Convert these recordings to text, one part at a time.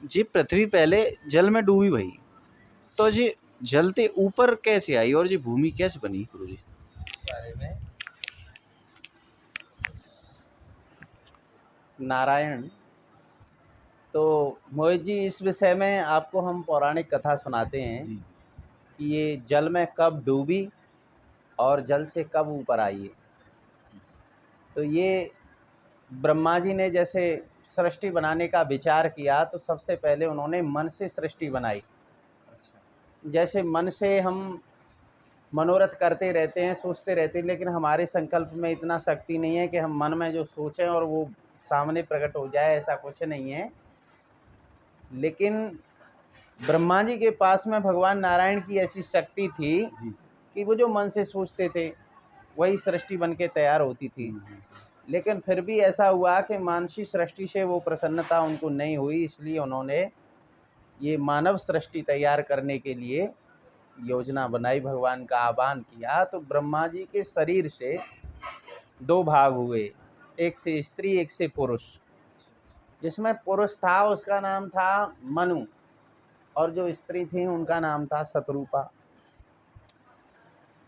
जी पृथ्वी पहले जल में डूबी भई, तो जी जलते ऊपर कैसे आई और जी भूमि कैसे बनी गुरु जी? इस बारे में नारायण, तो मोहित जी इस विषय में आपको हम पौराणिक कथा सुनाते हैं जी। कि ये जल में कब डूबी और जल से कब ऊपर आई है। तो ये ब्रह्मा जी ने जैसे सृष्टि बनाने का विचार किया तो सबसे पहले उन्होंने मन से सृष्टि बनाई। अच्छा। जैसे मन से हम मनोरथ करते रहते हैं, सोचते रहते हैं, लेकिन हमारे संकल्प में इतना शक्ति नहीं है कि हम मन में जो सोचें और वो सामने प्रकट हो जाए, ऐसा कुछ नहीं है। लेकिन ब्रह्मा जी के पास में भगवान नारायण की ऐसी शक्ति थी जी। कि वो जो मन से सोचते थे वही सृष्टि बन के तैयार होती थी। लेकिन फिर भी ऐसा हुआ कि मानसी सृष्टि से वो प्रसन्नता उनको नहीं हुई, इसलिए उन्होंने ये मानव सृष्टि तैयार करने के लिए योजना बनाई, भगवान का आह्वान किया। तो ब्रह्मा जी के शरीर से दो भाग हुए, एक से स्त्री एक से पुरुष। जिसमें पुरुष था उसका नाम था मनु और जो स्त्री थी उनका नाम था शतरूपा।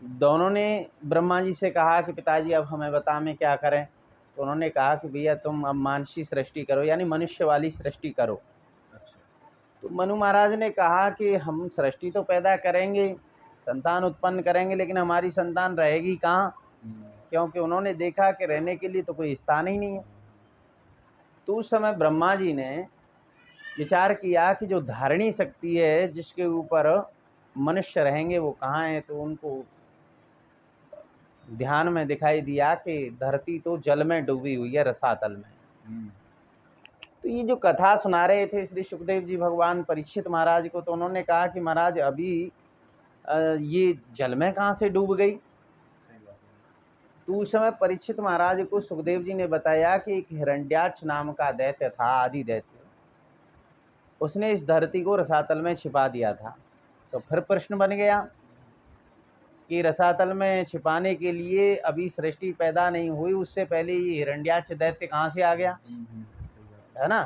दोनों ने ब्रह्मा जी से कहा कि पिताजी अब हमें बता में क्या करें। तो उन्होंने कहा कि भैया तुम अब मानसी सृष्टि करो, यानी मनुष्य वाली सृष्टि करो। अच्छा। तो मनु महाराज ने कहा कि हम सृष्टि तो पैदा करेंगे, संतान उत्पन्न करेंगे, लेकिन हमारी संतान रहेगी कहाँ, क्योंकि उन्होंने देखा कि रहने के लिए तो कोई स्थान ही नहीं है। तो उस समय ब्रह्मा जी ने विचार किया कि जो धारणी शक्ति है जिसके ऊपर मनुष्य रहेंगे वो कहाँ है। तो उनको ध्यान में दिखाई दिया कि धरती तो जल में डूबी हुई है, रसातल में। तो ये जो कथा सुना रहे थे श्री सुखदेव जी भगवान परीक्षित महाराज को, तो उन्होंने कहा कि महाराज अभी ये जल में कहाँ से डूब गई। तो उस समय परीक्षित महाराज को सुखदेव जी ने बताया कि एक हिरण्याक्ष नाम का दैत्य था, आदि दैत्य, उसने इस धरती को रसातल में छिपा दिया था। तो फिर प्रश्न बन गया कि रसातल में छिपाने के लिए अभी सृष्टि पैदा नहीं हुई, उससे पहले ये हिरण्याक्ष दैत्य कहाँ से आ गया, है ना।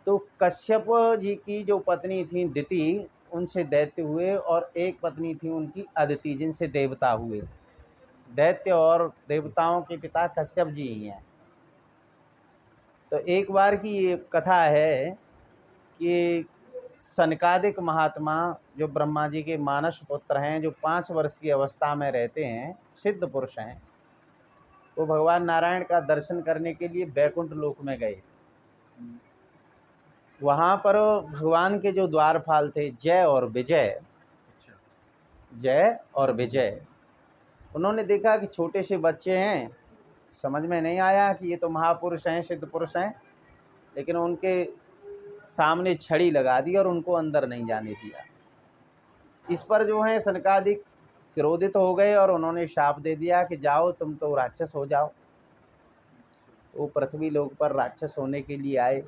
तो कश्यप जी की जो पत्नी थी दिति, उनसे दैत्य हुए, और एक पत्नी थी उनकी अदिति, जिनसे देवता हुए। दैत्य और देवताओं के पिता कश्यप जी ही हैं। तो एक बार की ये कथा है कि सनकादिक महात्मा जो ब्रह्मा जी के मानस पुत्र हैं, जो 5 वर्ष की अवस्था में रहते हैं, सिद्ध पुरुष हैं, वो भगवान नारायण का दर्शन करने के लिए बैकुंठ लोक में गए। वहाँ पर भगवान के जो द्वारपाल थे जय और विजय, जय और विजय, उन्होंने देखा कि छोटे से बच्चे हैं, समझ में नहीं आया कि ये तो महापुरुष हैं, सिद्ध पुरुष हैं, लेकिन उनके सामने छड़ी लगा दी और उनको अंदर नहीं जाने दिया। इस पर जो है सनकादिक क्रोधित हो गए और उन्होंने शाप दे दिया कि जाओ तुम तो राक्षस हो जाओ। वो पृथ्वी लोक पर राक्षस होने के लिए आए।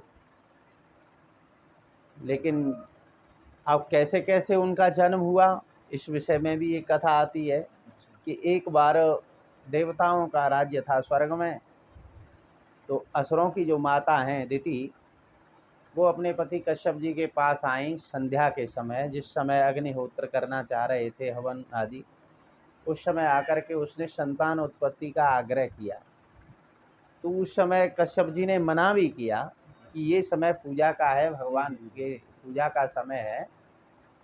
लेकिन अब कैसे कैसे उनका जन्म हुआ, इस विषय में भी एक कथा आती है कि एक बार देवताओं का राज्य था स्वर्ग में। तो असुरों की जो माता हैं दिति, वो अपने पति कश्यप जी के पास आई संध्या के समय, जिस समय अग्निहोत्र करना चाह रहे थे, हवन आदि। उस समय आकर के उसने संतान उत्पत्ति का आग्रह किया। तो उस समय कश्यप जी ने मना भी किया कि ये समय पूजा का है, भगवान के पूजा का समय है।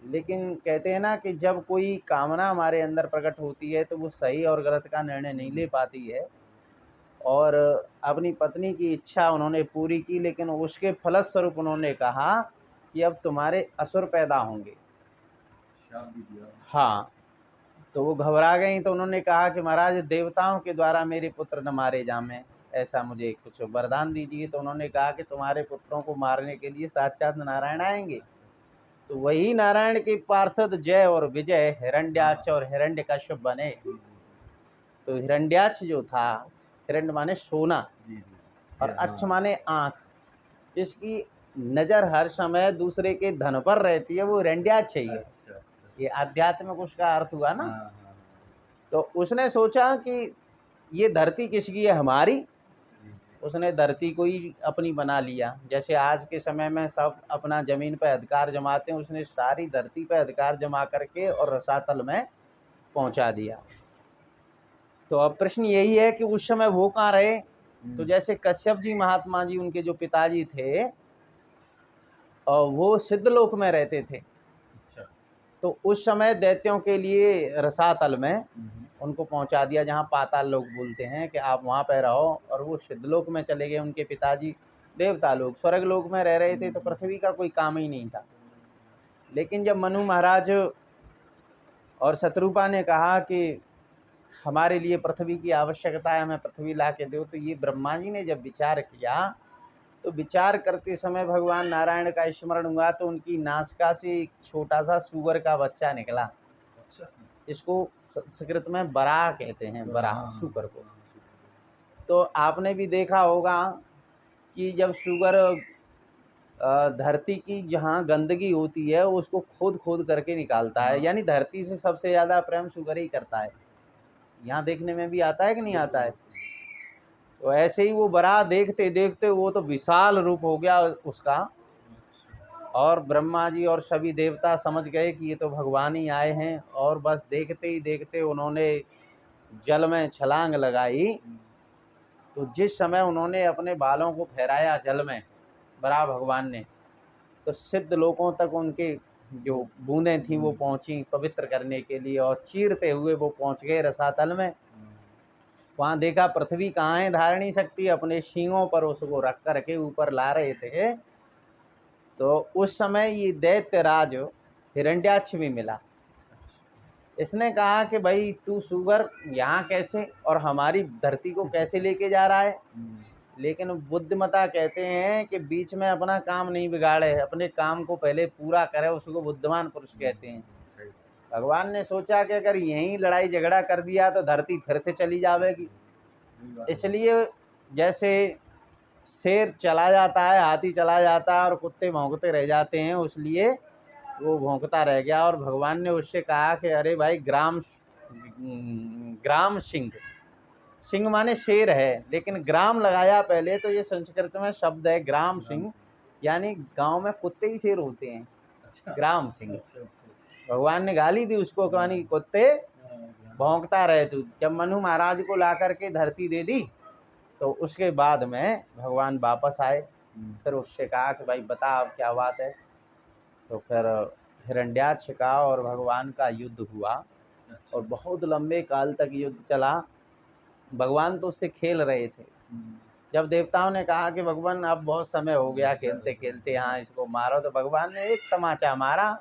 लेकिन कहते हैं ना कि जब कोई कामना हमारे अंदर प्रकट होती है तो वो सही और गलत का निर्णय नहीं ले पाती है। और अपनी पत्नी की इच्छा उन्होंने पूरी की, लेकिन उसके फलस्वरूप उन्होंने कहा कि अब तुम्हारे असुर पैदा होंगे। हाँ, तो वो घबरा गई। तो उन्होंने कहा कि महाराज देवताओं के द्वारा मेरे पुत्र न मारे जामें, ऐसा मुझे कुछ वरदान दीजिए। तो उन्होंने कहा कि तुम्हारे पुत्रों को मारने के लिए साक्षात नारायण आएंगे। तो वही नारायण के पार्षद जय और विजय हिरण्याक्ष और हिरण्यकश्यप बने। तो हिरण्याक्ष जो था, हिरण्य माने सोना और अक्ष माने आँख, इसकी नज़र हर समय दूसरे के धन पर रहती है, वो हिरण्याक्ष है। ये आध्यात्मिक उसका अर्थ हुआ ना। तो उसने सोचा कि ये धरती किसकी है, हमारी। उसने धरती को ही अपनी बना लिया। जैसे आज के समय में सब अपना ज़मीन पे अधिकार जमाते हैं, उसने सारी धरती पे अधिकार जमा करके और रसातल में पहुंचा दिया। तो अब प्रश्न यही है कि उस समय वो कहाँ रहे। तो जैसे कश्यप जी महात्मा जी, उनके जो पिताजी थे, और वो सिद्धलोक में रहते थे। तो उस समय दैत्यों के लिए रसातल में उनको पहुंचा दिया, जहाँ पाताल लोग बोलते हैं कि आप वहाँ पे रहो। और वो सिद्धलोक में चले गए। उनके पिताजी देवता लोग स्वर्ग लोक में रह रहे थे, तो पृथ्वी का कोई काम ही नहीं था। लेकिन जब मनु महाराज और शत्रुपा ने कहा कि हमारे लिए पृथ्वी की आवश्यकता है, हमें पृथ्वी ला के दो, तो ये ब्रह्मा जी ने जब विचार किया, तो विचार करते समय भगवान नारायण का स्मरण हुआ, तो उनकी नासिका से एक छोटा सा सूअर का बच्चा निकला। इसको संस्कृत में बराह कहते हैं, बराह सूकर को। तो आपने भी देखा होगा कि जब सूगर धरती की जहाँ गंदगी होती है उसको खोद खोद करके निकालता है, यानी धरती से सबसे ज़्यादा प्रेम सूगर ही करता है। यहाँ देखने में भी आता है कि नहीं आता है। तो ऐसे ही वो बराह देखते देखते वो तो विशाल रूप हो गया उसका, और ब्रह्मा जी और सभी देवता समझ गए कि ये तो भगवान ही आए हैं। और बस देखते ही देखते उन्होंने जल में छलांग लगाई। तो जिस समय उन्होंने अपने बालों को फहराया जल में, बराह भगवान ने, तो सिद्ध लोकों तक उनके जो बूंदें थीं वो पहुंची पवित्र करने के लिए, और चीरते हुए वो पहुंच गए रसातल में। वहाँ देखा पृथ्वी कहाँ है धारणी शक्ति, अपने सींगों पर उसको रख कर के ऊपर ला रहे थे। तो उस समय ये दैत्यराज हिरण्याक्ष भी मिला। इसने कहा कि भाई तू सूगर यहाँ कैसे और हमारी धरती को कैसे लेके जा रहा है। लेकिन बुद्धिमता कहते हैं कि बीच में अपना काम नहीं बिगाड़े, अपने काम को पहले पूरा करे, उसको बुद्धिमान पुरुष कहते हैं। भगवान ने सोचा कि अगर यहीं लड़ाई झगड़ा कर दिया तो धरती फिर से चली जाएगी। इसलिए जैसे शेर चला जाता है, हाथी चला जाता है और कुत्ते भौंकते रह जाते हैं, उसलिए वो भौंकता रह गया। और भगवान ने उससे कहा कि अरे भाई ग्राम सिंह, सिंह माने शेर है, लेकिन ग्राम लगाया पहले, तो ये संस्कृत में शब्द है ग्राम सिंह, यानी गांव में कुत्ते ही शेर होते हैं। ग्राम सिंह भगवान ने गाली दी उसको, कहानी कुत्ते भौंकता रहे तू। जब मनु महाराज को ला करके धरती दे दी, तो उसके बाद में भगवान वापस आए। फिर उससे कहा कि भाई बता अब क्या बात है। तो फिर हिरण्याक्ष का और भगवान का युद्ध हुआ, और बहुत लंबे काल तक युद्ध चला। भगवान तो उससे खेल रहे थे। जब देवताओं ने कहा कि भगवान अब बहुत समय हो गया खेलते खेलते, हाँ इसको मारो, तो भगवान ने एक तमाचा मारा,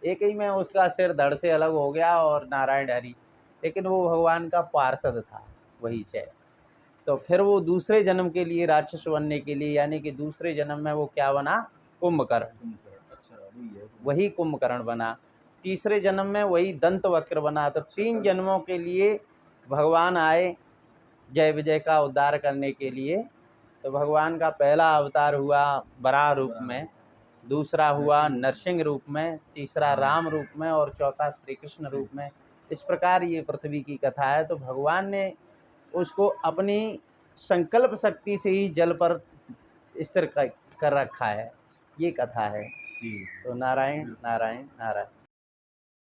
एक ही में उसका सिर धड़ से अलग हो गया और नारायण हरि। लेकिन वो भगवान का पार्षद था, वही है। तो फिर वो दूसरे जन्म के लिए राक्षस बनने के लिए, यानी कि दूसरे जन्म में वो क्या बना, कुंभकर्ण। वही कुंभकर्ण बना। तीसरे जन्म में वही दंतवक्र बना। तो 3 जन्मों के लिए भगवान आए जय विजय का उद्धार करने के लिए। तो भगवान का पहला अवतार हुआ बराह रूप में, दूसरा हुआ नरसिंह रूप में, तीसरा राम रूप में, और चौथा श्री कृष्ण रूप में। इस प्रकार ये पृथ्वी की कथा है। तो भगवान ने उसको अपनी संकल्प शक्ति से ही जल पर स्थिर कर रखा है, ये कथा है। तो नारायण नारायण नारायण।